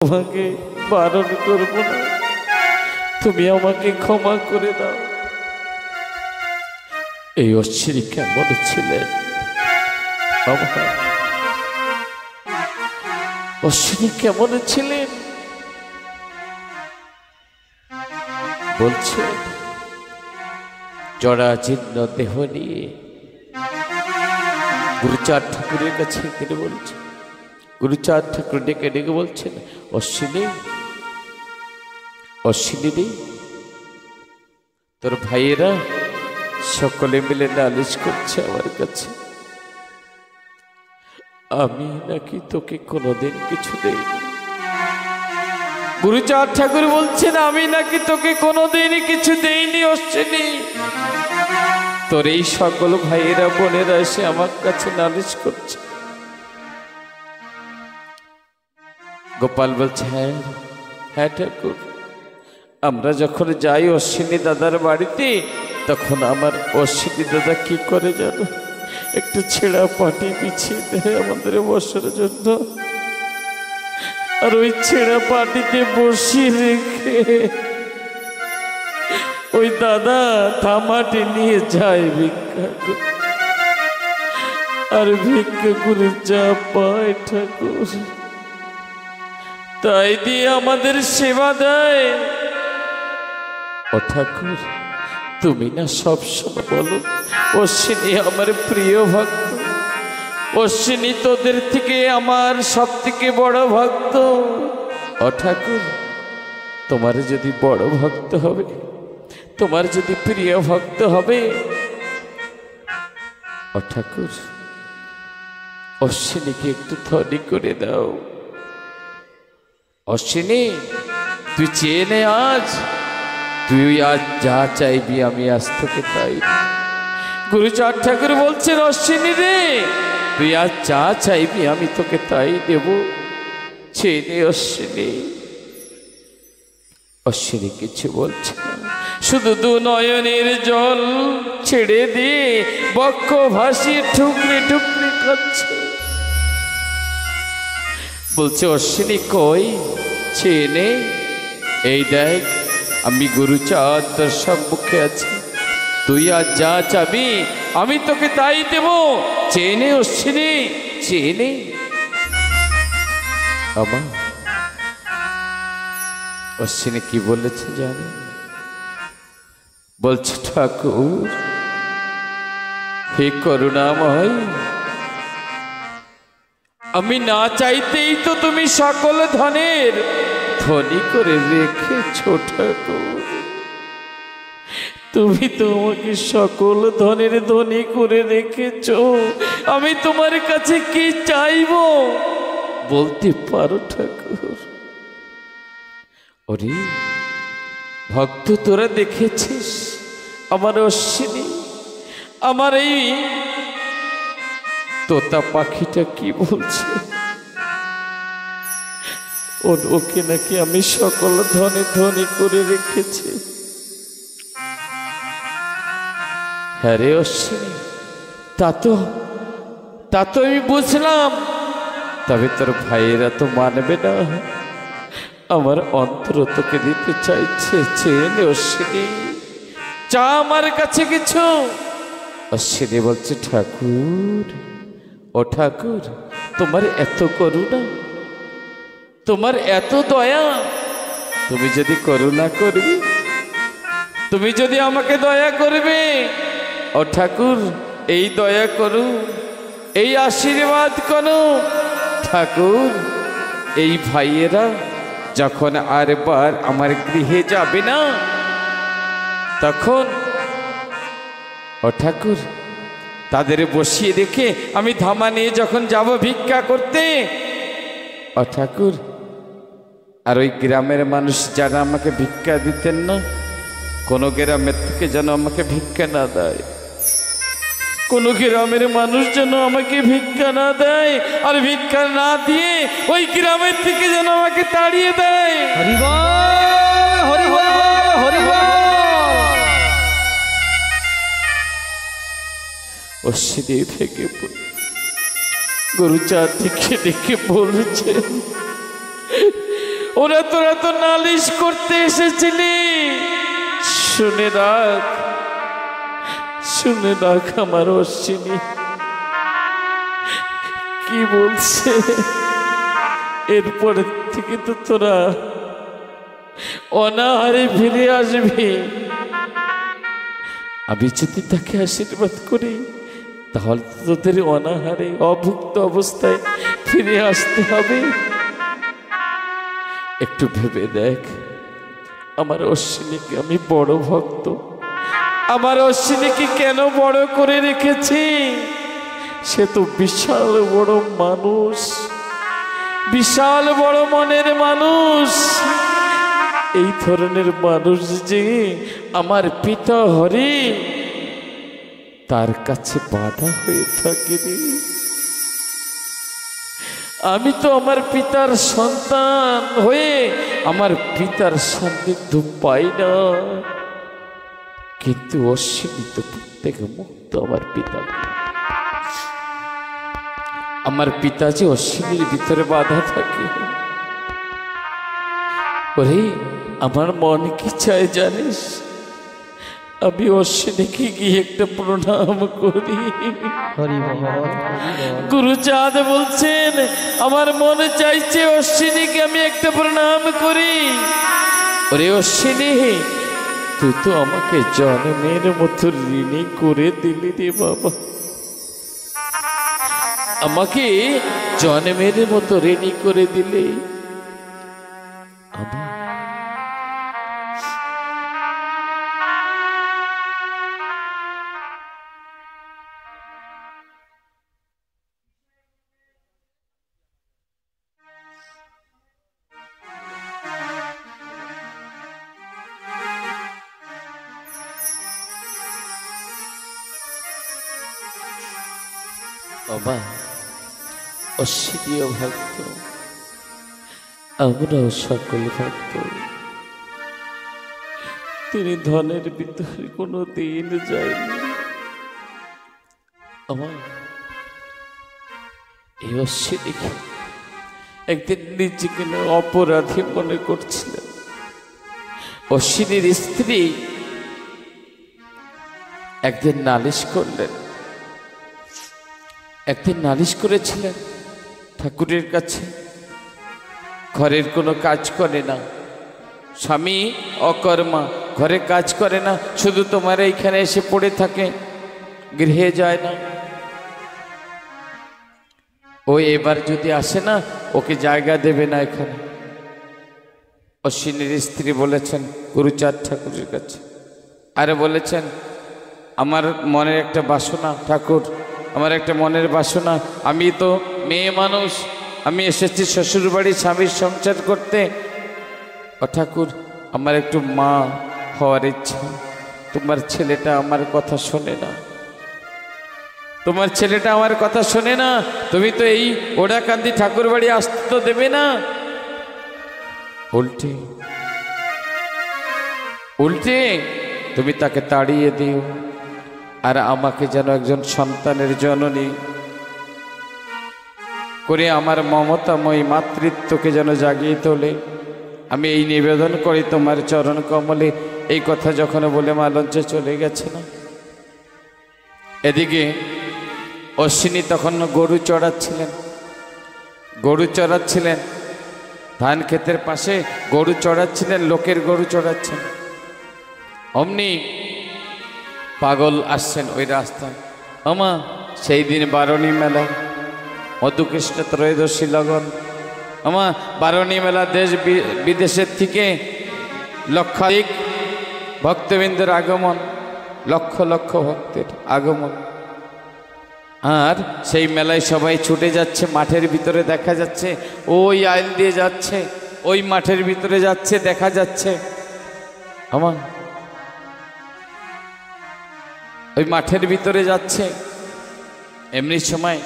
তোমাকে বারণ করব না, তুমি আমাকে ক্ষমা করে দাও। এই অশ্বিনী কেমন ছিলেন? অশ্বিনী কেমন ছিলেন বলছে, জরাজীর্ণ দেহ নিয়ে গুরুচাঁদ ঠাকুরের কাছে তিনি বলছেন, গুরুচাঁদ ঠাকুর ডেকে ডেকে বলছেন, অশ্বিনী, অশ্বিনী রে, তোর ভাইয়েরা সকলে মিলে নালিশ করছে আমার কাছে, আমি নাকি তোকে কোনোদিন কিছু দেইনি। গুরুচাঁদ ঠাকুর বলছেন, আমি নাকি তোকে কোনোদিন কিছু দেইনি অশ্বিনী। তোর এই সকল ভাইয়েরা বোনেরা এসে আমার কাছে নালিশ করছে। গোপাল বলছে, হ্যাঁ হ্যাঁ ঠাকুর, আমরা যখন যাই অশ্বিনী দাদার বাড়িতে, তখন আমার অশ্বিনী দাদা কি করে জানো, একটু ছেঁড়া পাটি বিছিয়ে দেয় আমাদের বসার জন্য, আর ওই ছেঁড়া পাটিতে বসিয়ে রেখে ওই দাদা থামাটি নিয়ে যায় ভিক্ষা করে, আর ভিক্ষা করে যা পায় ঠাকুর তাই দিয়ে আমাদের সেবা দেয়। ও ঠাকুর, তুমি না সবসময় বলো অশ্বিনী আমার প্রিয় ভক্ত, অশ্বিনী তোদের থেকে আমার সব থেকে বড় ভক্ত। ও ঠাকুর, তোমার যদি বড় ভক্ত হবে, তোমার যদি প্রিয় ভক্ত হবে, ও ঠাকুর অশ্বিনীকে একটু ধনী করে দাও। অশ্বিনী, তুই চেয়ে নে, আজ তুই আজ যা চাইবি আমি আজ তোকে তাই। গুরুচাঁদ ঠাকুর বলছেন, অশ্বিনী রে, তুই আজ যা চাইবি আমি তোকে তাই দেব, চেয়ে নে অশ্বিনী। অশ্বিনী কিছু বলছে না, শুধু দু নয়নের জল ছেড়ে দিয়ে বক্ষ ভাসিয়ে ঠুকরে ঠুকরে কাঁদছে। বলছে, অশ্বিনী কই, চেয়ে নে, এই দেখ আমি গুরুচাঁদ তোর সম্মুখে আছি, তুই আজ যা চাবি আমি তোকে তাই দেব, চেয়ে নে অশ্বিনী, চেয়ে নে। আমার অশ্বিনী কি বলেছে জানেন? বলছে, ঠাকুর হে করুণাময়, আমি না চাইতেই তো তুমি সকল ধনের ধনী করে রেখেছ ঠাকুর, তুমি তো আমাকে সকল ধনের ধনী করে রেখেছ, আমি তোমার কাছে কি চাইব বলতে পারো ঠাকুর? ওরে ভক্ত, তোরা দেখেছিস আমার অশ্বিনী, আমার এই তোতা পাখিটা কি বলছে, ওকে নাকি আমি সকল ধনে ধনী করে রেখেছি। হ্যাঁ রে অশ্বিনী, তা তো আমি বুঝলাম, তবে তোর ভাইয়েরা তো মানবে না, আমার অন্তর তোকে দিতে চাইছে, চেয়ে নে অশ্বিনী, চা আমার কাছে কিছু। অশ্বিনী বলছে, ঠাকুর, ও ঠাকুর, তোমার এত করুণা, তোমার এত দয়া, তুমি যদি করুণা করবে, তুমি যদি আমাকে দয়া করবে, ও ঠাকুর এই দয়া করু, এই আশীর্বাদ করো ঠাকুর, এই ভাইয়েরা যখন আরবার আমার গৃহে যাবে না, তখন ও ঠাকুর তাদের বসিয়ে রেখে আমি ধামা নিয়ে যখন যাব ভিক্ষা করতে, ও ঠাকুর, আর ওই গ্রামের মানুষ যারা আমাকে ভিক্ষা দিতেন না, কোনো গ্রামের থেকে যেন আমাকে ভিক্ষা না দেয়, কোনো গ্রামের মানুষ যেন আমাকে ভিক্ষা না দেয়, আর ভিক্ষা না দিয়ে ওই গ্রামের থেকে যেন আমাকে তাড়িয়ে দেয়। হরি বল, হরি বল, হরি বল। অশ্বিনী থেকে গুরুচাঁদ দেখে দেখে বলছে, ওরা তোরা তো নালিশ করতে এসেছিলি। শুনে রাখ, শুনে রাখ আমার অশ্বিনী কি বলছে। এরপরে থেকে তো তোরা অনাহারে ফিরে আসবি। আমি যদি তাকে আশীর্বাদ করি তাহলে তোদের অনাহারে অভুক্ত অবস্থায় ফিরে আসতে হবে। একটু ভেবে দেখ, আমার অশ্বিনীকে আমি বড় ভক্ত, আমার অশ্বিনীকে কেন বড় করে রেখেছি। সে তো বিশাল বড় মানুষ, বিশাল বড় মনের মানুষ। এই ধরনের মানুষ যে আমার পিতা হরি তার কাছে বাধা হয়ে থাকে রে। আমি তো আমার পিতার সন্তান হয়ে আমার পিতার সান্নিধ্য পাই না, কিন্তু অশ্বিনী তো প্রত্যেক মুহূর্ত আমার পিতা। আমার পিতা যে অশ্বিনীর ভিতরে বাধা থাকে। ওরে আমার মন কি চায় জানিস? আমি অশ্বিনীকে গিয়ে একটা প্রণাম করি। গুরুচাঁদ বলছেন আমার মনে চাইছে অশ্বিনীকে আমি একটা প্রণাম করি। ওরে অশ্বিনী, তুই তো আমাকে জন্মের মতো ঋণী করে দিলি রে বাবা, আমাকে জন্মের মতো ঋণী করে দিলে। বাবা অশ্বিনীয় ভক্ত, আমরাও সকল ভক্ত। তিনি ধনের ভিতরে কোনো দিন যায়নি। আমার এই অশ্বিনীকে একদিন নিজেকে অপরাধী মনে করছিলেন। অশ্বিনীর স্ত্রী একদিন নালিশ করলেন, একদিন নালিশ করেছিলেন ঠাকুরের কাছে, ঘরের কোনো কাজ করে না, স্বামী অকর্মা, ঘরে কাজ করে না, শুধু তোমার এইখানে এসে পড়ে থাকে, গৃহে যায় না। ও এবার যদি আসে না ওকে জায়গা দেবে না এখানে। অশ্বিনীর স্ত্রী বলেছেন গুরুচাঁদ ঠাকুরের কাছে, আরে বলেছেন আমার মনের একটা বাসনা ঠাকুর, আমার একটা মনের বাসনা, আমি তো মেয়ে মানুষ, আমি এসেছি শ্বশুরবাড়ি স্বামীর সংসার করতে। ও ঠাকুর, আমার একটু মা হওয়ার ইচ্ছা। তোমার ছেলেটা আমার কথা শোনে না, তোমার ছেলেটা আমার কথা শোনে না। তুমি তো এই ওড়াকান্দি ঠাকুর বাড়ি আসতে তো দেবে না। উল্টে উল্টে তুমি তাকে তাড়িয়ে দিও, আর আমাকে যেন একজন সন্তানের জননী করে আমার মমতাময়ী মাতৃত্বকে যেন জাগিয়ে তোলে। আমি এই নিবেদন করি তোমার চরণ কমলে। এই কথা যখন বলে মা লজ্জা চলে গেছে না। এদিকে অশ্বিনী তখন গরু চড়াচ্ছিলেন, গরু চড়াচ্ছিলেন ধান ক্ষেতের পাশে, গরু চড়াচ্ছিলেন, লোকের গরু চড়াচ্ছেন। অমনি পাগল আসছেন ওই রাস্তায়। আমা সেই দিন বারণী মেলা, মধুকৃষ্ণ ত্রয়োদশী লগন। আমা বারণী মেলা দেশ বিদেশের থেকে লক্ষাধিক ভক্তবৃন্দের আগমন, লক্ষ লক্ষ ভক্তের আগমন। আর সেই মেলায় সবাই ছুটে যাচ্ছে, মাঠের ভিতরে দেখা যাচ্ছে ওই আইল দিয়ে যাচ্ছে, ওই মাঠের ভিতরে যাচ্ছে দেখা যাচ্ছে। আমার ওই মাঠের ভিতরে যাচ্ছে। এমনি সময়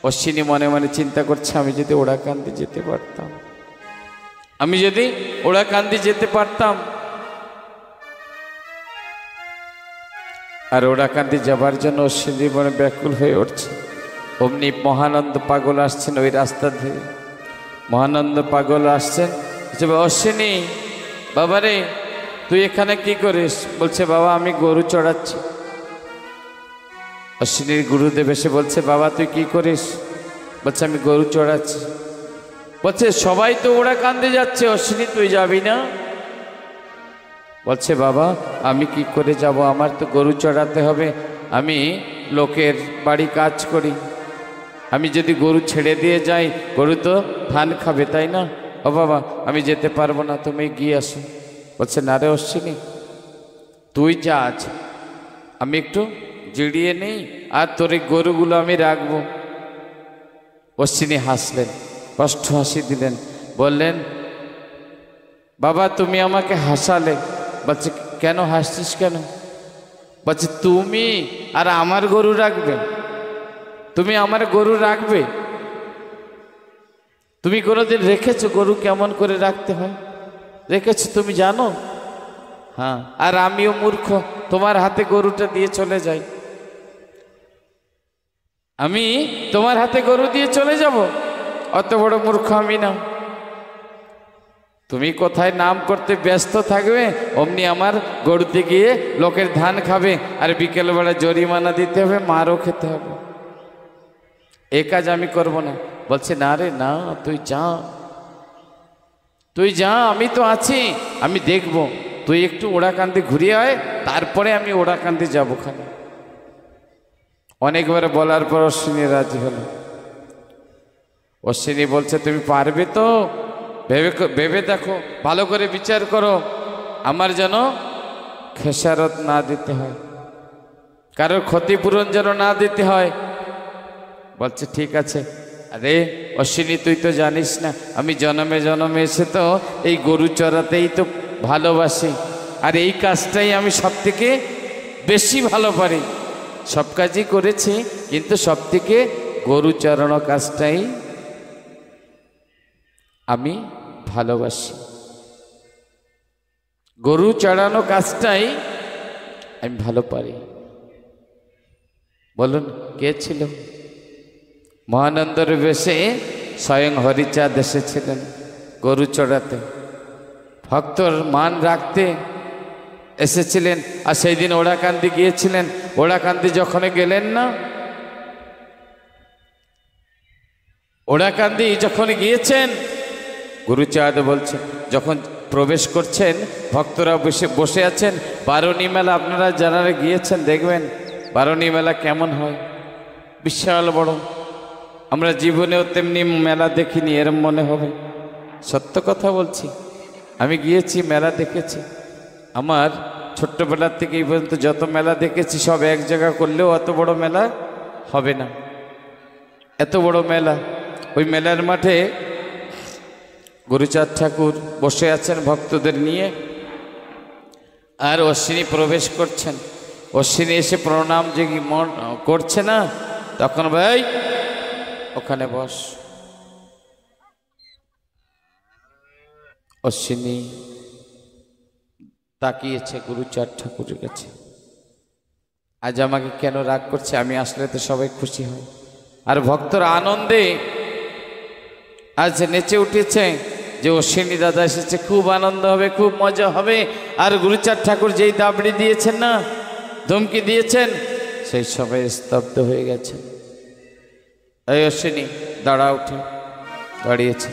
অশ্বিনী মনে মনে চিন্তা করছে, আমি যদি ওড়াকান্দি যেতে পারতাম, আমি যদি ওড়াকান্দি যেতে পারতাম। আর ওড়াকান্দি যাবার জন্য অশ্বিনী মনে ব্যাকুল হয়ে উঠছে। অমনি মহানন্দ পাগল আসছেন ওই রাস্তা ধরে, মহানন্দ পাগল আসছেন, বলছে অশ্বিনী বাবারে তুই এখানে কি করিস? বলছে বাবা আমি গরু চড়াচ্ছি। অশ্বিনীর গুরুদেব এসে বলছে বাবা তুই কি করিস? বলছে আমি গরু চড়াচ্ছি। বলছে সবাই তো ওড়াকান্দি যাচ্ছে, অশ্বিনী তুই যাবি না? বলছে বাবা আমি কি করে যাব, আমার তো গরু চড়াতে হবে, আমি লোকের বাড়ি কাজ করি, আমি যদি গরু ছেড়ে দিয়ে যাই গরু তো ধান খাবে তাই না? ও বাবা আমি যেতে পারবো না, তুমি গিয়ে আসো। বলছে না রে অশ্বিনী তুই যা, আজ আমি একটু জিরিয়ে নেই আর তোর এই গরুগুলো আমি রাখবো। অশ্বিনী হাসলেন, কষ্ট হাসি দিলেন, বললেন বাবা তুমি আমাকে হাসালে। বলছে কেন হাসছিস কেন? বলছে তুমি আর আমার গরু রাখবে, তুমি আমার গরু রাখবে? তুমি কোনোদিন রেখেছো গরু কেমন করে রাখতে হয়? রেখেছো তুমি জানো? হ্যাঁ, আর আমিও মূর্খ, তোমার হাতে গরুটা দিয়ে চলে যাই, আমি তোমার হাতে গরু দিয়ে চলে যাব? অত বড় মূর্খ আমি না। তুমি কোথায় নাম করতে ব্যস্ত থাকবে, অমনি আমার গরুতে গিয়ে লোকের ধান খাবে আর বিকেলবেলা জরিমানা দিতে হবে, মারও খেতে হবে। এ কাজ আমি করব না। বলছে না রে না, তুই যা, তুই যা, আমি তো আছি, আমি দেখব, তুই একটু ওড়াকান্দি ঘুরিয়ে আয়, তারপরে আমি ওড়াকান্দি যাবো খানে। অনেকবার বলার পর অশ্বিনী রাজি হলো। অশ্বিনী বলছে তুমি পারবে তো? ভেবে দেখো, ভালো করে বিচার করো, আমার যেন খেসারত না দিতে হয়, কারোর ক্ষতিপূরণ যেন না দিতে হয়। বলছে ঠিক আছে। আরে অশ্বিনী তুই তো জানিস না, আমি জন্মে জন্মে এসে তো এই গরু চড়াতেই তো ভালোবাসি, আর এই কাজটাই আমি সব থেকে বেশি ভালো পারি। সব কাজই করেছি কিন্তু সব থেকে গরু চড়ানো কাজটাই আমি ভালোবাসি, গরু চড়ানো কাজটাই আমি ভালো পারি। বলুন কে ছিল? মহানন্দর বেশে স্বয়ং হরিচাঁদ এসেছিলেন গরু চড়াতে, ভক্তর মান রাখতে এসেছিলেন। আর সেই দিন ওড়াকান্দি গিয়েছিলেন। ওড়াকান্দি যখন গেলেন না, ওড়াকান্দি যখন গিয়েছেন, গুরুচাঁদ বলছেন যখন প্রবেশ করছেন, ভক্তরা বসে আছেন। বারুণী মেলা আপনারা যারা গিয়েছেন দেখবেন বারুণী মেলা কেমন হয়, বিশাল বড়। আমরা জীবনেও তেমনি মেলা দেখিনি, এরম মনে হবে। সত্য কথা বলছি, আমি গিয়েছি, মেলা দেখেছি। আমার ছোট্টবেলার থেকে এই পর্যন্ত যত মেলা দেখেছি সব এক জায়গা করলেও অত বড় মেলা হবে না, এত বড় মেলা। ওই মেলার মাঠে গুরুচাঁদ ঠাকুর বসে আছেন ভক্তদের নিয়ে, আর অশ্বিনী প্রবেশ করছেন। অশ্বিনী এসে প্রণাম যে করছে না, তখন ভাই ওখানে বস। অশ্বিনী তাকিয়েছে গুরুচাঁদ ঠাকুরের কাছে, আজ আমাকে কেন রাগ করছে? আমি আসলে তো সবাই খুশি হয়। আর ভক্তরা আনন্দে আজ নেচে উঠেছে যে অশ্বিনী দাদা এসেছে, খুব আনন্দ হবে, খুব মজা হবে। আর গুরুচাঁদ ঠাকুর যেই দাবড়ি দিয়েছেন না, ধমকি দিয়েছেন, সেই সবাই স্তব্ধ হয়ে গেছে। এই অশ্বিনী দাঁড়া, উঠে দাঁড়িয়েছে,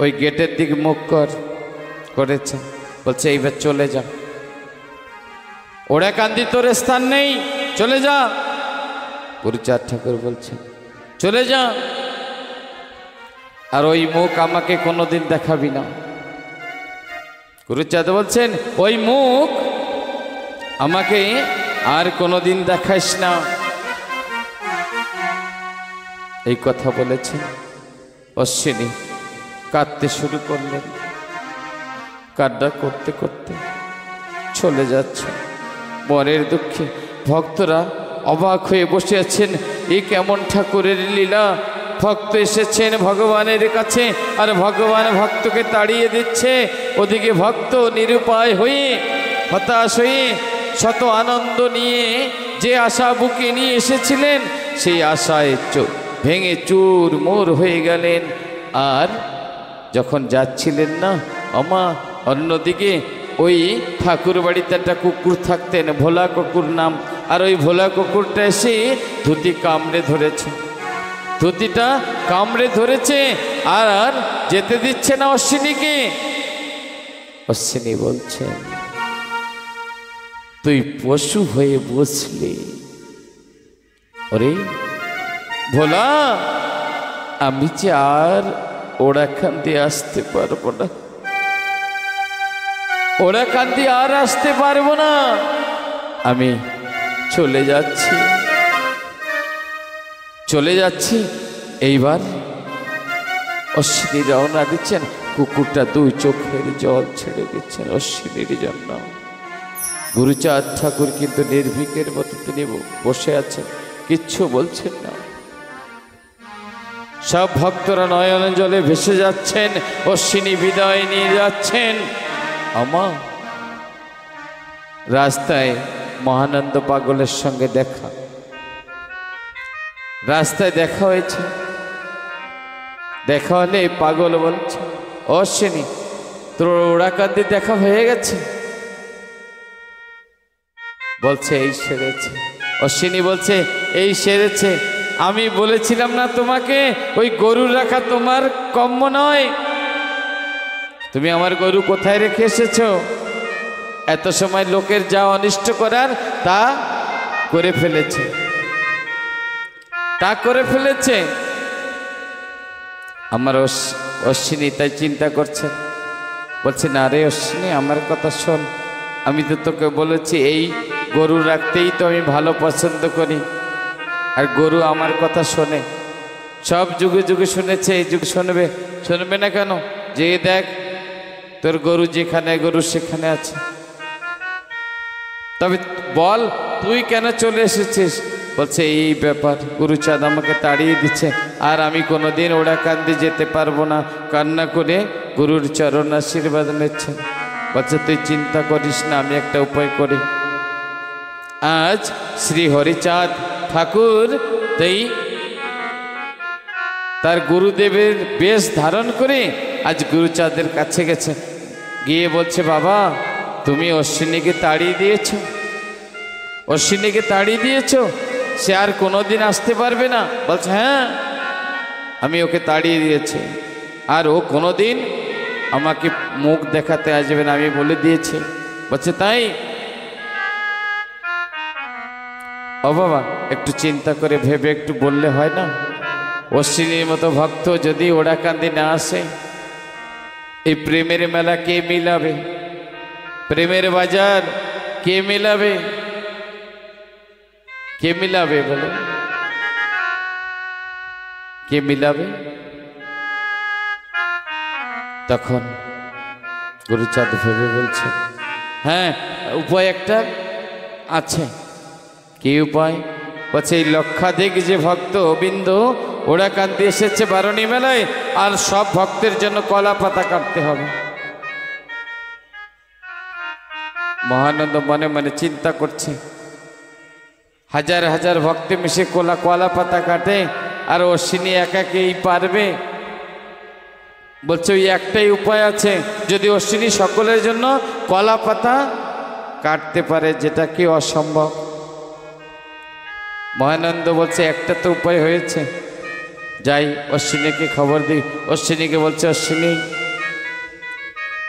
ওই গেটের দিকে মুখ করেছে, বলছে এইবার চলে যা, ওড়াকান্দি তোর স্থান নেই, চলে যা। গুরুচাঁদ ঠাকুর বলছেন চলে যা, আর ওই মুখ আমাকে কোনোদিন দেখাবি না। গুরুচাঁদ বলছেন ওই মুখ আমাকে আর কোনোদিন দেখাইস না। এই কথা বলেছেন। অশ্বিনী কাঁদতে শুরু করলেন, কান্না করতে করতে চলে যাচ্ছে মনের দুঃখে। ভক্তরা অবাক হয়ে বসে আছেন, এই কেমন ঠাকুরের লীলা! ভক্ত এসেছেন ভগবানের কাছে, আর ভগবান ভক্তকে তাড়িয়ে দিচ্ছে। ওদিকে ভক্ত নিরুপায় হয়ে, হতাশ হয়ে, শত আনন্দ নিয়ে যে আশা বুকে নিয়ে এসেছিলেন, সেই আশায় ভেঙে চুর মুর হয়ে গেলেন। আর যখন যাচ্ছিলেন না আমা, অন্যদিকে ওই ঠাকুর বাড়িতে একটা কুকুর থাকতেন, ভোলা কুকুর নাম। আর ওই ভোলা কুকুরটা এসে ধুতি কামড়ে ধরেছে, ধুতিটা কামড়ে ধরেছে আর যেতে দিচ্ছে না অশ্বিনীকে। অশ্বিনী বলছেন, তুই পশু হয়ে বসলি। ওরে ভোলা, আমি যে আর ওড়াকান্দি আসতে পারবো না, ওড়াকান্দি আর আসতে পারবো না, আমি চলে যাচ্ছি, চলে যাচ্ছি। এইবার অশ্বিনী রওনা দিচ্ছেন, কুকুরটা দুই চোখের জল ছেড়ে দিচ্ছেন অশ্বিনীর জন্য। গুরুচাঁদ ঠাকুর কিন্তু নির্ভীকের মতো তিনি বসে আছেন, কিচ্ছু বলছেন না। সব ভক্তরা নয়ন জলে ভেসে যাচ্ছেন, অশ্বিনী বিদায় নিয়ে যাচ্ছেন। আমা, রাস্তায় মহানন্দ পাগলের সঙ্গে দেখা, রাস্তায় দেখা হয়েছে। দেখা হলে পাগল বলছে, অশ্বিনী তোর ওড়াকান্দি দেখা হয়ে গেছে? বলছে এই সেরেছে। অশ্বিনী বলছে এই সেরেছে। আমি বলেছিলাম না তোমাকে ওই গরু রাখা তোমার কম্য নয়? তুমি আমার গরু কোথায় রেখে এসেছো? এত সময় লোকের যা অনিষ্ট করার তা করে ফেলেছে, তা করে ফেলেছে। আমার অশ্বিনী তাই চিন্তা করছে, বলছে না রে অশ্বিনী, আমার কথা শোন। আমি তো তোকে বলেছি এই গরু রাখতেই তো আমি ভালো পছন্দ করি, আর গরু আমার কথা শোনে, সব যুগে যুগে শুনেছে, এই যুগে শুনবে, শুনবে না কেন? যে দেখ তোর গরু যেখানে গরু সেখানে আছে। তবে বল তুই কেন চলে এসেছিস? বলছে এই ব্যাপার, গুরুচাঁদ আমাকে তাড়িয়ে দিচ্ছে, আর আমি কোনোদিন ওড়াকান্দি যেতে পারবো না। কান্না করে গুরুর চরণ আশীর্বাদ নিচ্ছেন। বলছে তুই চিন্তা করিস না, আমি একটা উপায় করি। আজ শ্রী হরিচাঁদ ঠাকুর তার গুরুদেবের বেশ ধারণ করে আজ গুরুচাঁদের কাছে গেছে, গিয়ে বলছে বাবা তুমি অশ্বিনীকে তাড়িয়ে দিয়েছ, অশ্বিনীকে তাড়িয়ে দিয়েছ, সে আর কোনোদিন আসতে পারবে না। বলছে হ্যাঁ, আমি ওকে তাড়িয়ে দিয়েছি, আর ও কোনোদিন আমাকে মুখ দেখাতে আসবে না, আমি বলে দিয়েছি। বলছে তাই? ও বাবা, একটু চিন্তা করে ভেবে একটু বললে হয় না? অশ্বিনীর মতো ভক্ত যদি ওড়াকান্দি না আসে, এই প্রেমের মেলা কে মিলাবে? প্রেমের বাজার কে মিলাবে? কে মিলাবে বলো? কে মিলাবে? তখন গুরুচাঁদ ভেবে বলছে হ্যাঁ, উপায় একটা আছে। কি উপায়? বলছে এই লক্ষাধিক যে ভক্ত বৃন্দ ওড়াকান্দি এসেছে বারণী মেলায়, আর সব ভক্তের জন্য কলা পাতা কাটতে হবে। মহানন্দ মনে মনে চিন্তা করছে, হাজার হাজার ভক্ত মিশে কলা পাতা কাটে, আর অশ্বিনী একাকেই পারবে? বলছে ওই একটাই উপায় আছে, যদি অশ্বিনী সকলের জন্য কলা পাতা কাটতে পারে, যেটা কি অসম্ভব। মহানন্দ বলছে একটা তো উপায় হয়েছে, যাই অশ্বিনীকে খবর দিই। অশ্বিনীকে বলছে অশ্বিনী,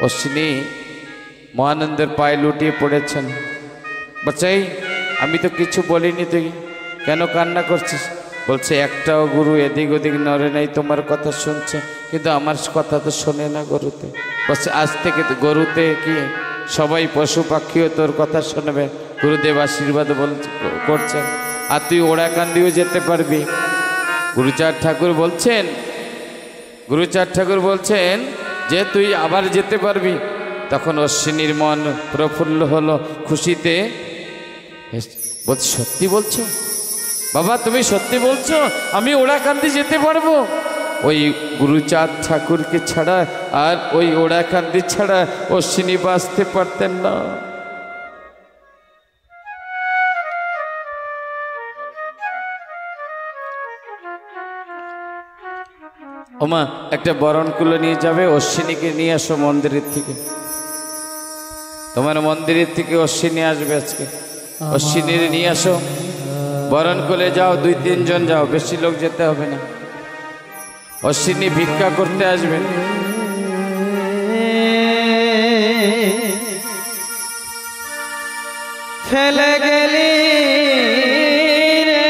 অশ্বিনী মহানন্দের পায়ে লুটিয়ে পড়েছেন। বলছে এই আমি তো কিছু বলিনি, তুই কেন কান্না করছিস? বলছে একটাও গুরু এদিক ওদিক নড়ে নাই, তোমার কথা শুনছে, কিন্তু আমার কথা তো শোনে না গরুতে। বলছে আজ থেকে গরুতে কি সবাই পশু পাখিও তোর কথা শুনবে, গুরুদেব আশীর্বাদ করছেন, আর তুই ওড়াকান্দিও যেতে পারবি। গুরুচাঁদ ঠাকুর বলছেন, গুরুচাঁদ ঠাকুর বলছেন যে তুই আবার যেতে পারবি। তখন অশ্বিনীর মন প্রফুল্ল হলো খুশিতে। বলছে সত্যি বলছো বাবা, তুমি সত্যি বলছো আমি ওড়াকান্দি যেতে পারবো? ওই গুরুচাঁদ ঠাকুরকে ছাড়া আর ওই ওড়াকান্দি ছাড়া অশ্বিনী বাঁচতে পারতেন না। ওমা একটা বরণকুলো নিয়ে যাবে, অশ্বিনীকে নিয়ে আসো মন্দিরের থেকে। তোমার মন্দিরের থেকে অশ্বিনী আসবে আজকে, অশ্বিনীর নিয়ে আসো। বরণকুলে যাও, 2-3 জন যাও, বেশি লোক যেতে হবে না। অশ্বিনী ভিক্ষা করতে আসবেন। ফেলে গেলি রে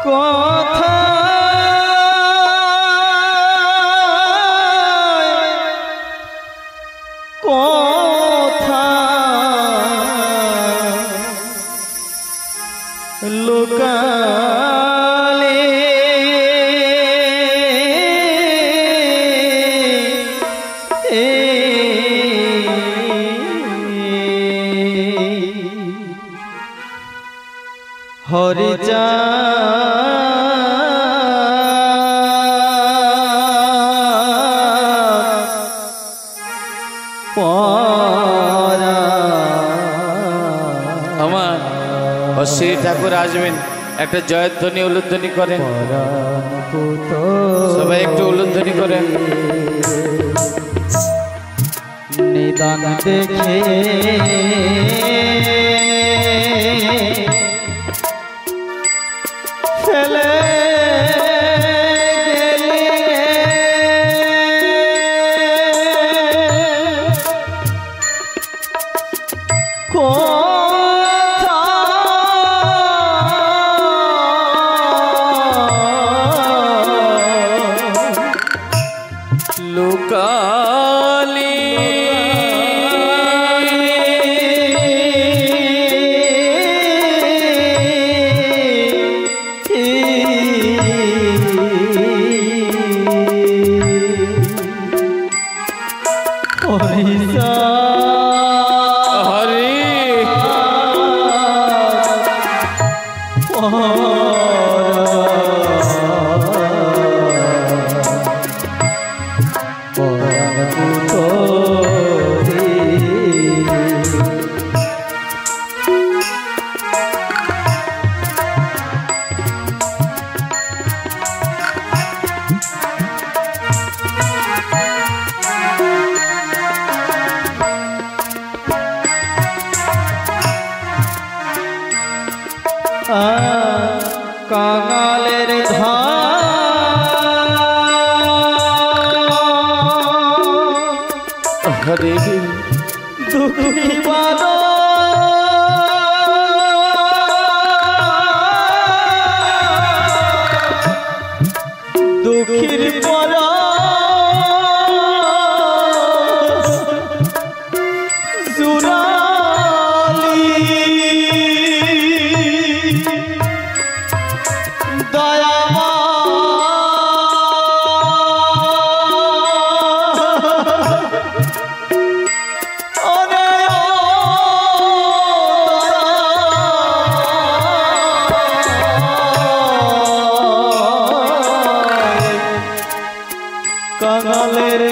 কথা কথা লোকালে হরিচা আমার অশ্বিনী ঠাকুর আসবেন, একটা জয়ধ্বনি উলুধ্বনি করেন, সবাই একটু উলুধ্বনি করেন। নিদান দেখে ফেলে গেলি কথা লোকালি কাঙালের ধান হরে দুঃখী বাদ দুঃখীর পর কাঙালের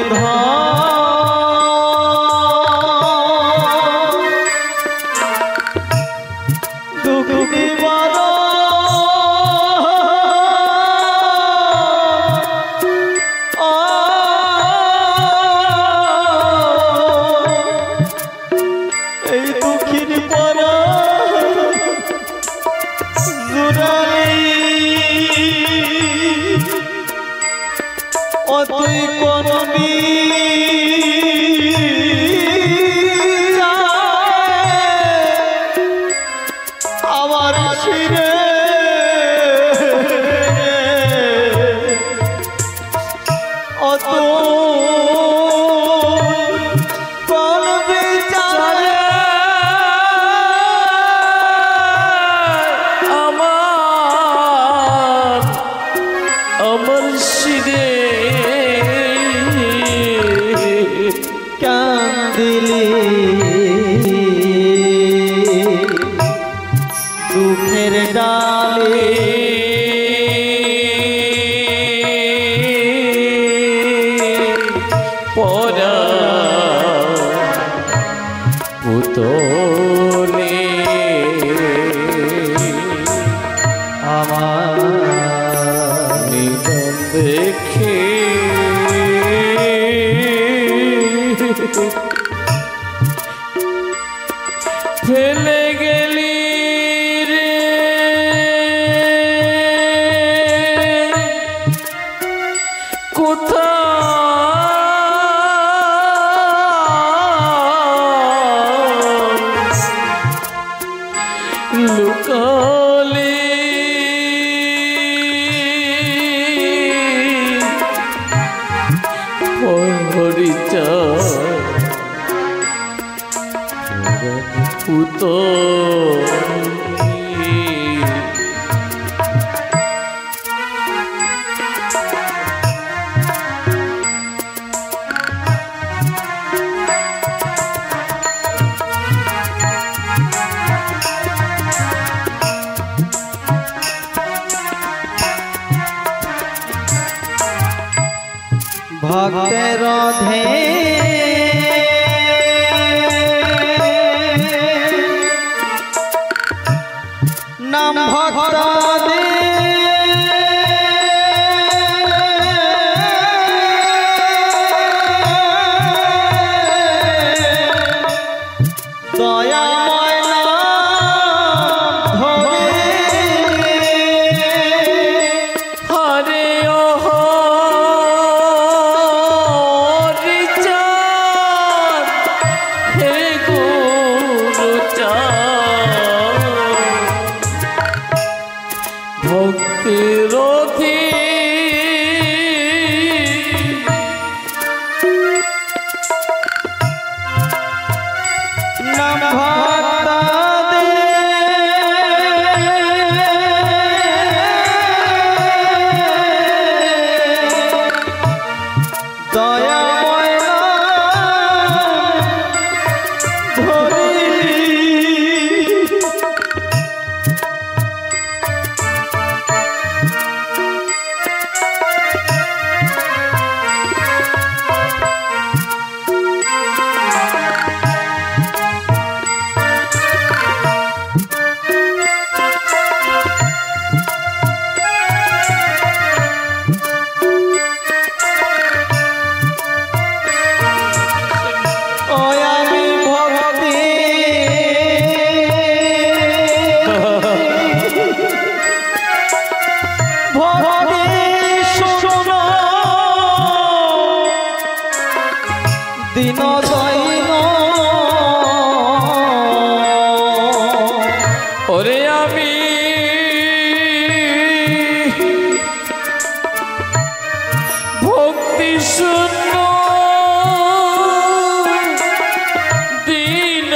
দুঃখী বাদ এই দুঃখীর পর তুই কোন আমার শিরে অত কোন বিচারে আমার শিরে কান্দিলি দুঃখের ডালে পরা পুতলে আমার নিদান দেখে ফেলে গেলি রে কোথায় লুকালি পরিচয় পুতো ভক্তের ধে নাম ভক্ত দে দয়াময় নাম ধরে হরে ও হরিচাঁদ হে গুরুচাঁদ ভক্তির নাম ভক্ত দে দয়াময় নাম ধরে ওই আমি ভক্তি ভক্তি শোনো দিন দৈন ওরে আমি ভক্তি শূন্য দিন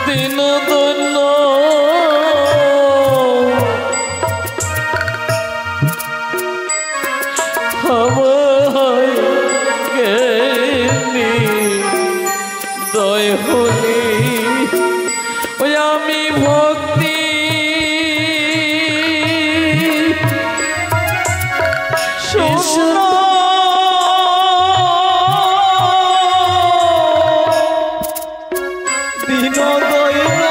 দিন দন্য আমায় জ্ঞানী দয় হলি ওই আমি ভক্তি শোনো দিন দৈন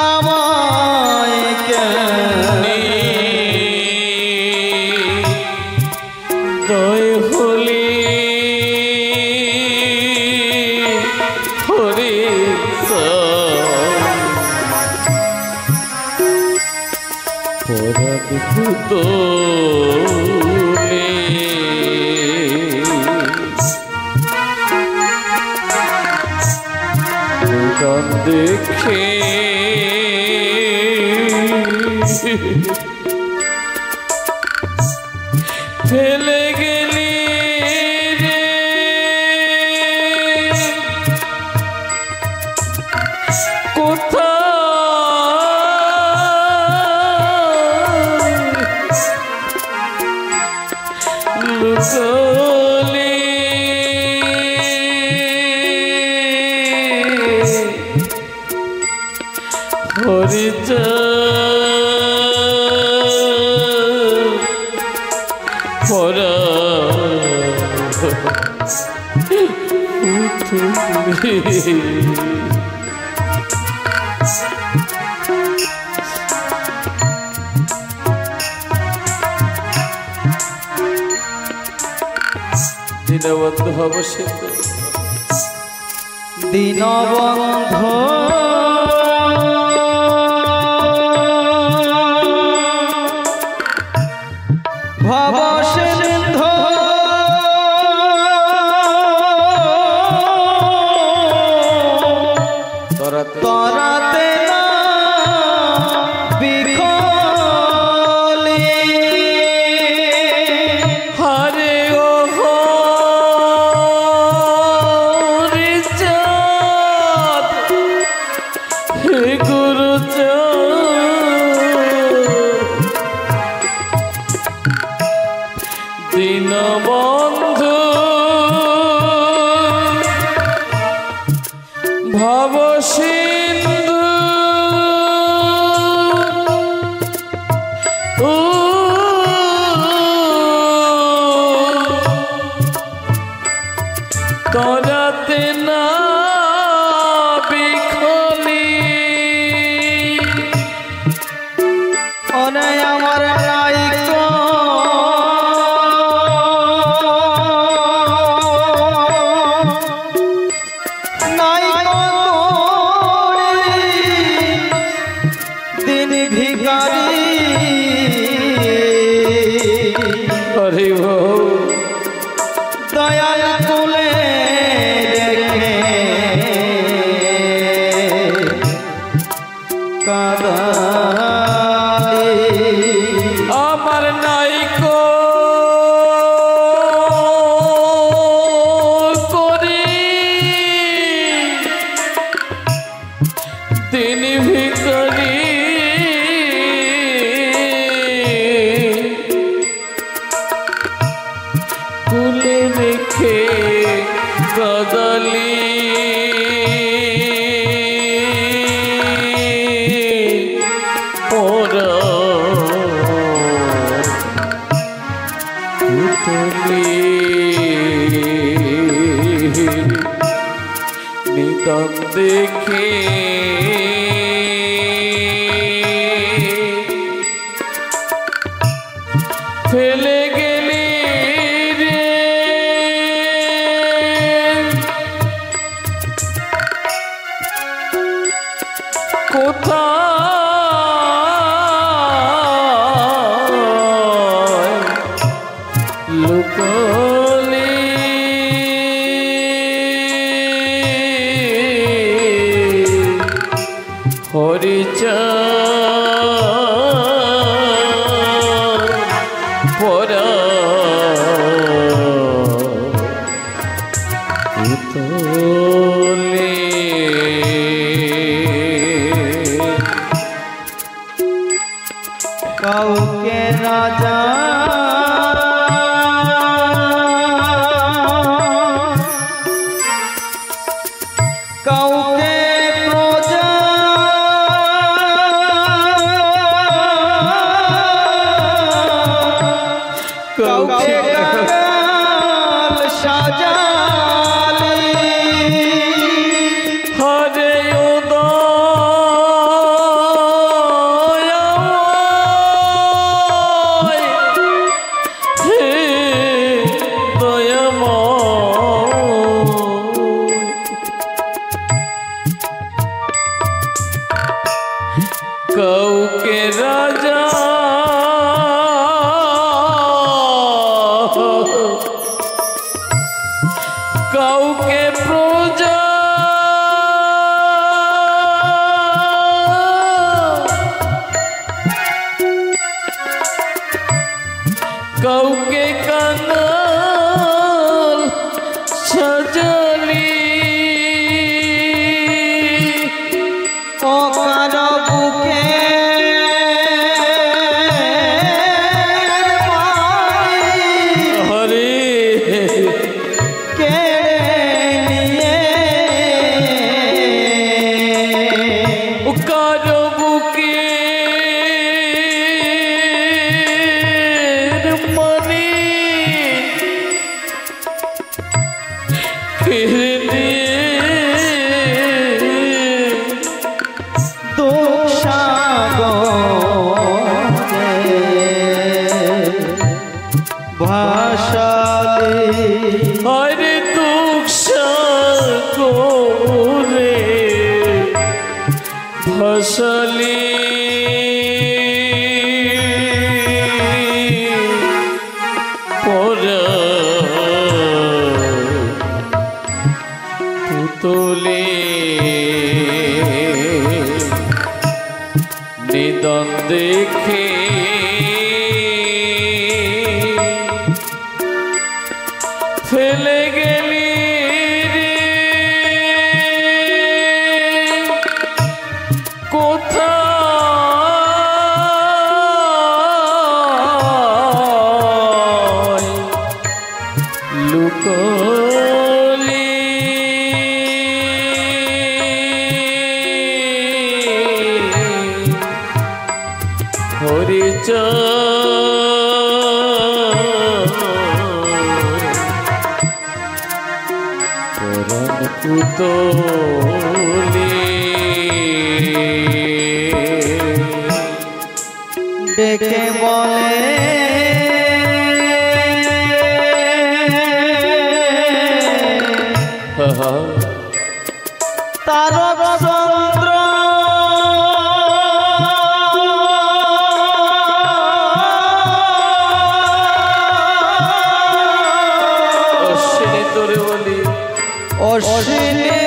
আমায় জ্ঞানী দয় হলি হরি পরাগ ভূতলে গান দেখে ফেলে গেলি রে কোথায় লুকালি হরিচাঁদ পরা পুতুলি দীনবন্ধু ভব সিন্ধু দীনবন্ধু ভব সিন্ধু তরাতে না বিখলি হরে ও হরি চাঁদ হে গুরু দীনবন্ধু ভব সিন্ধু তরাতে না বিখলি অনে আমার নাইকো দিন ভিখারি হরি বল দয়াল কুলে দেখে কাদালি আমার নাইকো করি তিনি ভিখারি কুলে রেখে কাদালি ওরা পুতুলি নিতম দেখে ফেলে গেলি রে কোথায় লুকলি হরিচাঁদ পরা পুতুলি কাউকে রাজা কাউকে প্রজা কাউকে কাঙাল সাজালি হরে উদয় হে দয়াময় কাউকে রাজা কাউকে প্রজা কাউকে কাঙাল সাজালি অকার বুকে হরে কেড়ে নিয়ে কারো বুকে মনি কেড়ে নিয়ে রে ভাসালি পরা পুতলে নিদন দেখে ফেলে গেলি রে কোথায় লুকলি পরাণ পুতলি ডেকে বলে তারক চন্দ্র অশ্বিনী তোরে বলি অশ্বিনী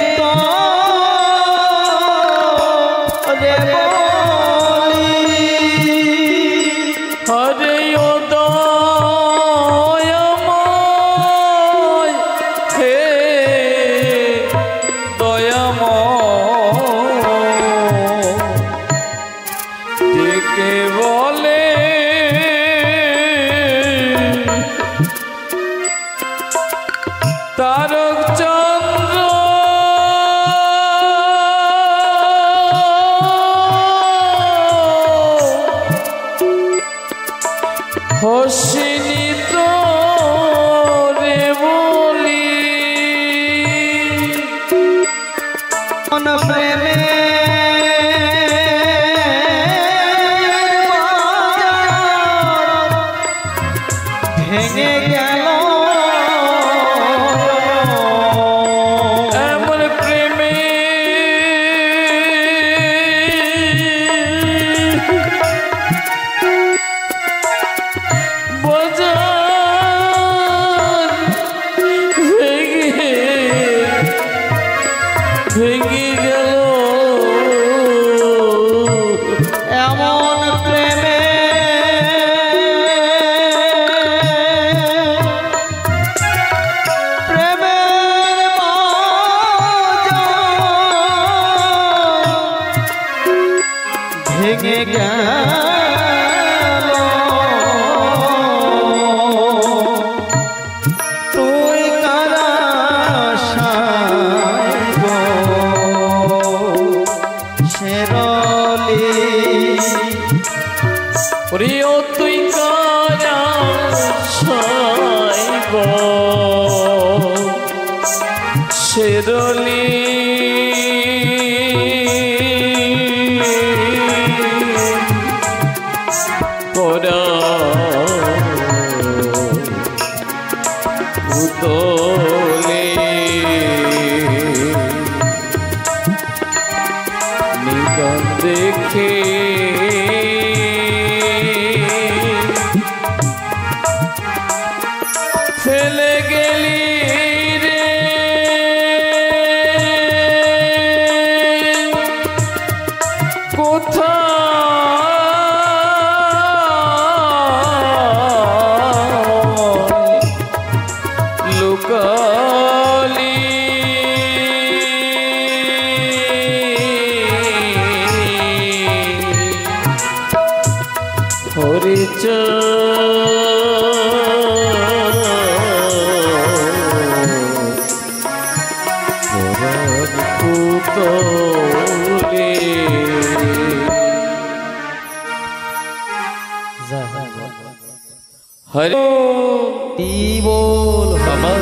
রে বলি হরে দয়াময় হে দয়াময় ডেকে বলে তারক চন্দ্র হসিনী তোরে বলি মন প্রেমে ভেঙে গেল এমন প্রেমে বাজার ভেঙে গেল এমন প্রেমে প্রেমের বাজার ভেঙে গেল তুই কারা সাইব শেরলি প্রিয় তুই কারা সাইব শেরলি পরা পুতলে নিদন দেখে ফেলে গেলি রে কোথায় লুকালি হরে বল আমার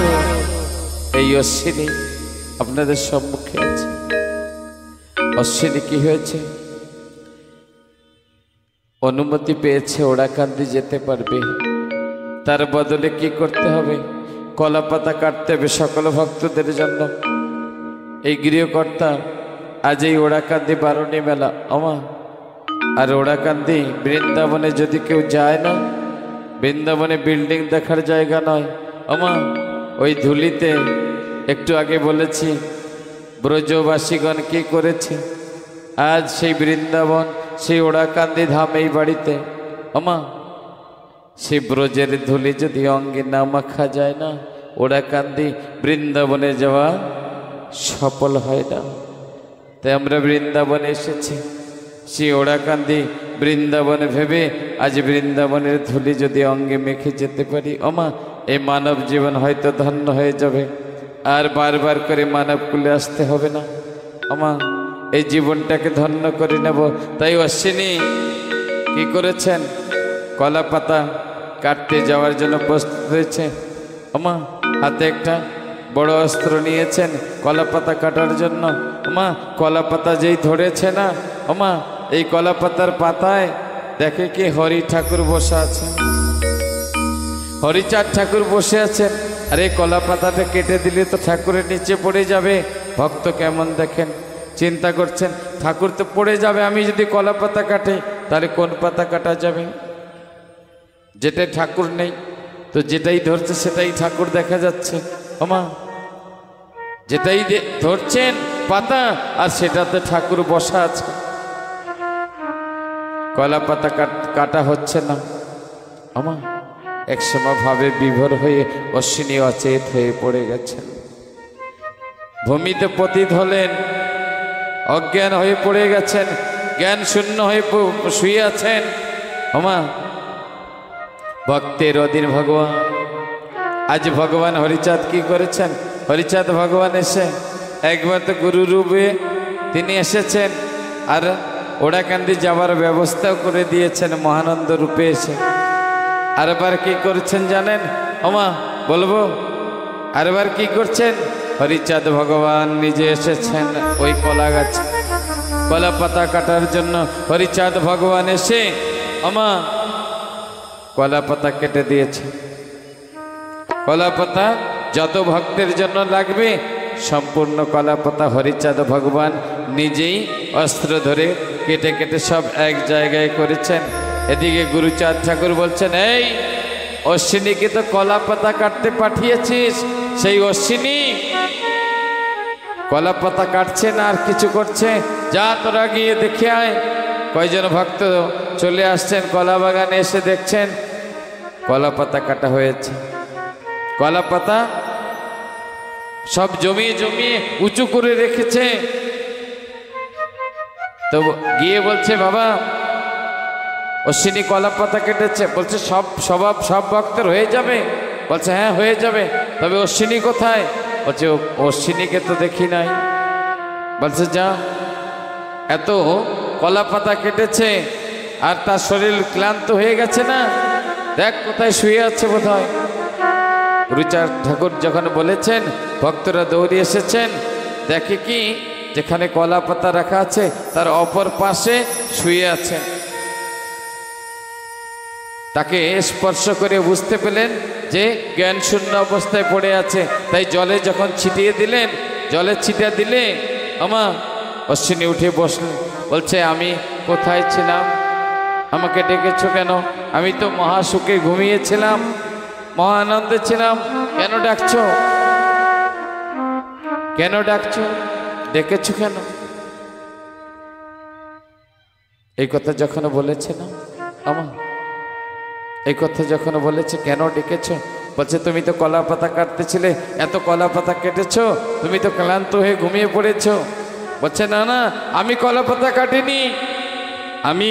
এই অশ্বিনী আপনাদের সম্মুখে আছে। অশ্বিনী কি হয়েছে? অনুমতি পেয়েছে ওড়াকান্দি যেতে পারবে, তার বদলে কি করতে হবে? কলা পাতা কাটতে হবে সকল ভক্তদের জন্য। এই গৃহকর্তা আজ এই ওড়াকান্দি বারণী মেলা আমা, আর ওড়াকান্দি বৃন্দাবনে যদি কেউ যায় না, বৃন্দাবনে বিল্ডিং দেখার জায়গা নয় আমা। ওই ধুলিতে একটু আগে বলেছি ব্রজবাসীগণ কি করেছে, আজ সেই বৃন্দাবন, সেই ওড়াকান্দি ধাম এই বাড়িতে আমা, সেই ব্রজের ধুলি যদি অঙ্গে না মাখা যায় না, ওড়াকান্দি বৃন্দাবনে যাওয়া সফল হয় না। তাই আমরা বৃন্দাবনে এসেছি, সেই ওড়াকান্দি বৃন্দাবনে ভেবে আজ বৃন্দাবনের ধুলি যদি অঙ্গে মেখে যেতে পারি আমা, এই মানব জীবন হয়তো ধন্য হয়ে যাবে, আর বারবার করে মানব কুলে আসতে হবে না আমা, এই জীবনটাকে ধন্য করে নেব। তাই অশ্বিনী কি করেছেন, কলা পাতা কাটতে যাওয়ার জন্য প্রস্তুত হয়েছে আমা, হাতে একটা বড় অস্ত্র নিয়েছেন কলা পাতা কাটার জন্য আমা। কলা পাতা যেই ধরেছে না আমা, এই কলা পাতার পাতায় দেখে কি হরি ঠাকুর বসে আছে, হরিচাঁদ ঠাকুর বসে আছেন। আর এই কলা পাতাটা কেটে দিলে তো ঠাকুরের নিচে পড়ে যাবে। ভক্ত কেমন দেখেন, চিন্তা করছেন ঠাকুর তো পড়ে যাবে, আমি যদি কলা পাতা কাটি তাহলে কোন পাতা কাটা যাবে, যেটাই ঠাকুর নেই, তো যেটাই ধরছে সেটাই ঠাকুর দেখা যাচ্ছে আমা, যেটাই ধরছেন পাতা আর সেটাতে ঠাকুর বসা আছে, কলা পাতা কাটা হচ্ছে না আমা। একসময় ভাবে বিভোর হয়ে অশ্বিনী অচেত হয়ে পড়ে গেছেন, ভূমিতে পতিত হলেন, অজ্ঞান হয়ে পড়ে গেছেন, জ্ঞান শূন্য হয়ে শুয়ে আছেন আমা। ভক্তের অধীন ভগবান, আজ ভগবান হরিচাঁদ কি করেছেন, হরিচাঁদ ভগবান এসে একবার তো গুরু রূপে তিনি এসেছেন, আর ওড়াকান্দি যাওয়ার ব্যবস্থাও করে দিয়েছেন মহানন্দ রূপে এসে। আরেবার কি করছেন জানেন আমা, বলবো আরেবার কি করছেন, হরিচাঁদ ভগবান নিজে এসেছেন ওই কলা গাছে, কলা পাতা কাটার জন্য হরিচাঁদ ভগবান এসে আমা কলা পাতা কেটে দিয়েছে। কলা পাতা যত ভক্তের জন্য লাগবে সম্পূর্ণ কলা পাতা হরিচাঁদ ভগবান নিজেই অস্ত্র ধরে কেটে কেটে সব এক জায়গায় করেছেন। এদিকে গুরুচাঁদ ঠাকুর বলছেন, এই অশ্বিনীকে তো কলা পাতা কাটতে পাঠিয়েছিস, সেই অশ্বিনী কলা পাতা কাটছে না আর কিছু করছে, যা তোরা গিয়ে দেখে আয়। কয়জন ভক্ত চলে আসছেন কলা বাগানে, এসে দেখছেন কলা পাতা কাটা হয়েছে, কলা পাতা সব জমিয়ে জমিয়ে উঁচু করে রেখেছে। তো গিয়ে বলছে, বাবা অশ্বিনী কলা পাতা কেটেছে। বলছে সব ভক্তের হয়ে যাবে? বলছে হ্যাঁ হয়ে যাবে, তবে অশ্বিনী কোথায়? বলছে অশ্বিনীকে তো দেখি নাই। বলছে যা, এত কলা পাতা কেটেছে আর তার শরীর ক্লান্ত হয়ে গেছে না, দেখ কোথায় শুয়ে আছে বোধহয়। গুরুচাঁদ ঠাকুর যখন বলেছেন, ভক্তরা দৌড়ে এসেছেন, দেখে কি যেখানে কলা পাতা রাখা আছে তার অপর পাশে শুয়ে আছে। তাকে স্পর্শ করে বুঝতে পেলেন যে জ্ঞান শূন্য অবস্থায় পড়ে আছে। তাই জলে যখন ছিটিয়ে দিলেন, জলে ছিটিয়ে দিলে আমা অশ্বিনী উঠে বসলেন। বলছে আমি কোথায় ছিলাম, আমাকে ডেকেছো কেন? আমি তো মহাসুখে ঘুমিয়েছিলাম, মহা আনন্দে ছিলাম, কেন ডাকছো? কেন ডাকছো? ডেকেছো কেন? এই কথা যখন বলেছে না আমা, এই কথা যখন বলেছে কেন ডেকেছো, বলছে তুমি তো কলা পাতা কাটতেছিলে, এত কলা পাতা কেটেছো, তুমি তো ক্লান্ত হয়ে ঘুমিয়ে পড়েছো। বলছে না না, আমি কলা পাতা কাটিনি, আমি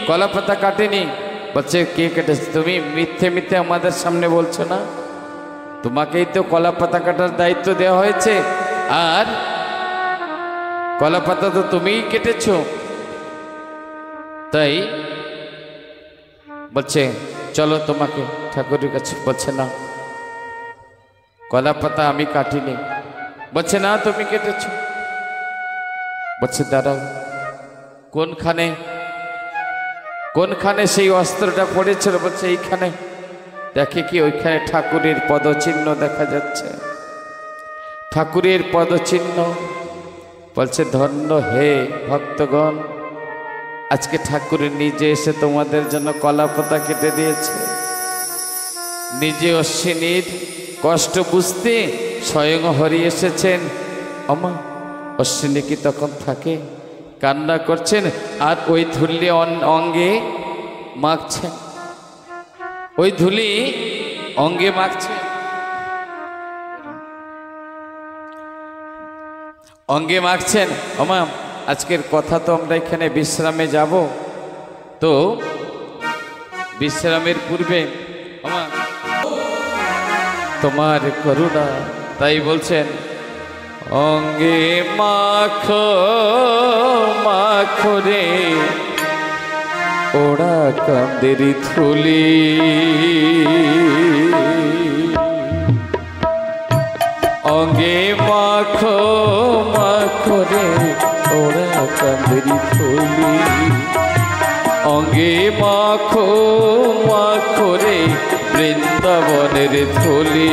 কলা পাতা কাটিনি। বলছে কে কেটেছে? তুমি মিথ্যে মিথ্যে আমাদের সামনে বলছো না, তোমাকেই তো কলা পাতা কাটার দায়িত্ব দেওয়া হয়েছে, আর কলা পাতা তো তুমিই কেটেছো। তাই বলছে চলো তোমাকে ঠাকুরের কাছে। বলছে না, কলা পাতা আমি কাটিনি। বলছে না, তুমি কেটেছো। বলছে দাঁড়াও, কোনখানে কোনখানে সেই অস্ত্রটা পড়েছিল? বলছে এইখানে। দেখে কি ওইখানে ঠাকুরের পদচিহ্ন দেখা যাচ্ছে, ঠাকুরের পদচিহ্ন। বলছে ধন্য হে ভক্তগণ, আজকে ঠাকুর নিজে এসে তোমাদের জন্য কলা পাতা কেটে দিয়েছে। নিজে অশ্বিনীর কষ্ট বুঝতে স্বয়ং হরি এসেছেন। আমা অশ্বিনী কি তখন থাকে, কান্না করছেন আর ওই ধুলি অঙ্গে মাখছেন, ওই ধুলি অঙ্গে মাখছেন, অঙ্গে মাখছেন। আমা আজকের কথা তো আমরা এখানে বিশ্রামে যাব, তো বিশ্রামের পূর্বে আমা তোমার করুণা, তাই বলছেন অঙ্গে মাখো মাখো রে ওড়া কান্দের থুলি, অঙ্গে মাখো মাখো রে ওড়া কান্দের থুলি, অঙ্গে মাখো মাখো রে বৃন্দাবনের থলি।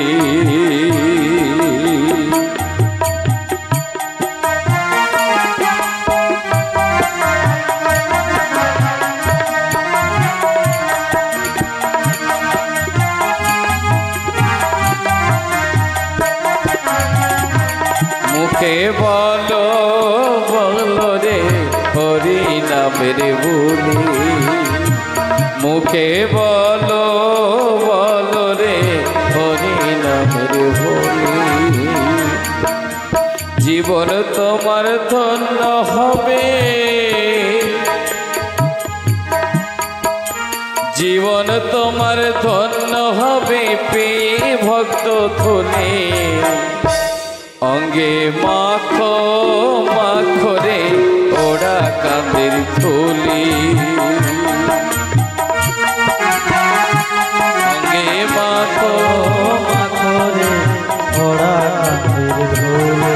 মুখে বলো বলো রে হরি নামের বলি, মুখে বলো বলো রে হরি নামের বলি, জীবন তোমার ধন্য হবে, জীবন তোমার ধন্য হবে পেয়ে ভক্ত থলে, অঙ্গে মাখো মাখো রে ওড়া কান্দের থলি, অঙ্গে মাখো মাখো রে ওড়া কান্দের থলি,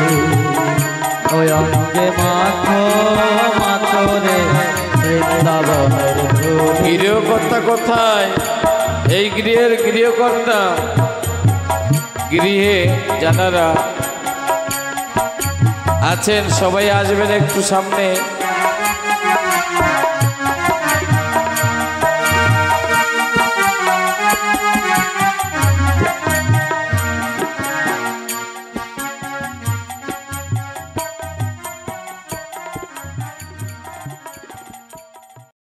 ওই অঙ্গে মাখো মাখো রে বৃন্দাবনের থলি। গৃহকর্তা কোথায়? এই গৃহের গৃহকর্তা, গৃহে যারা আছেন সবাই আসবেন একটু সামনে।